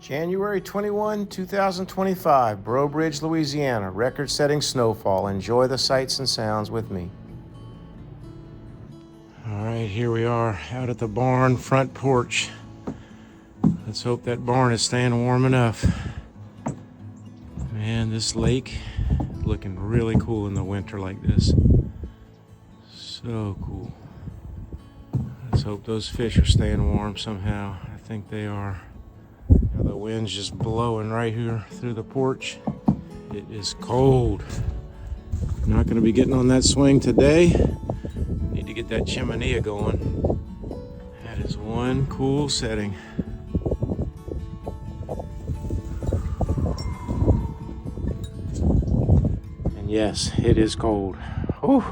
January 21, 2025, Breaux, Louisiana, record-setting snowfall. Enjoy the sights and sounds with me. All right, here we are out at the barn front porch. Let's hope that barn is staying warm enough. Man, this lake looking really cool in the winter like this. So cool. Let's hope those fish are staying warm somehow. I think they are. Now the wind's just blowing right here through the porch. It is cold. Not going to be getting on that swing today. Need to get that chimenea going. That is one cool setting. And yes, it is cold. Whew,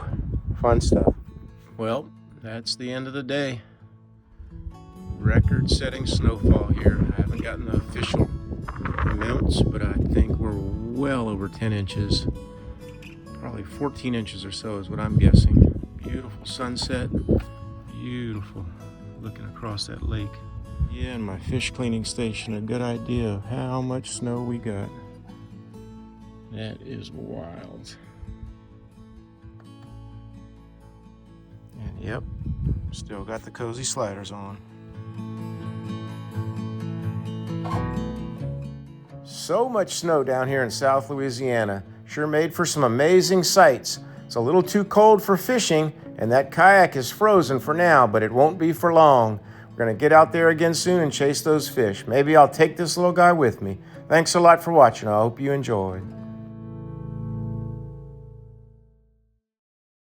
fun stuff. Well, that's the end of the day. Record-setting snowfall here. I haven't gotten the official amounts, but I think we're well over 10 inches. Probably 14 inches or so is what I'm guessing. Beautiful sunset. Beautiful looking across that lake. Yeah, and my fish cleaning station, a good idea of how much snow we got. That is wild. And yep, still got the cozy sliders on. So much snow down here in South Louisiana. Sure made for some amazing sights. It's a little too cold for fishing, and that kayak is frozen for now, but it won't be for long. We're gonna get out there again soon and chase those fish. Maybe I'll take this little guy with me. Thanks a lot for watching. I hope you enjoyed.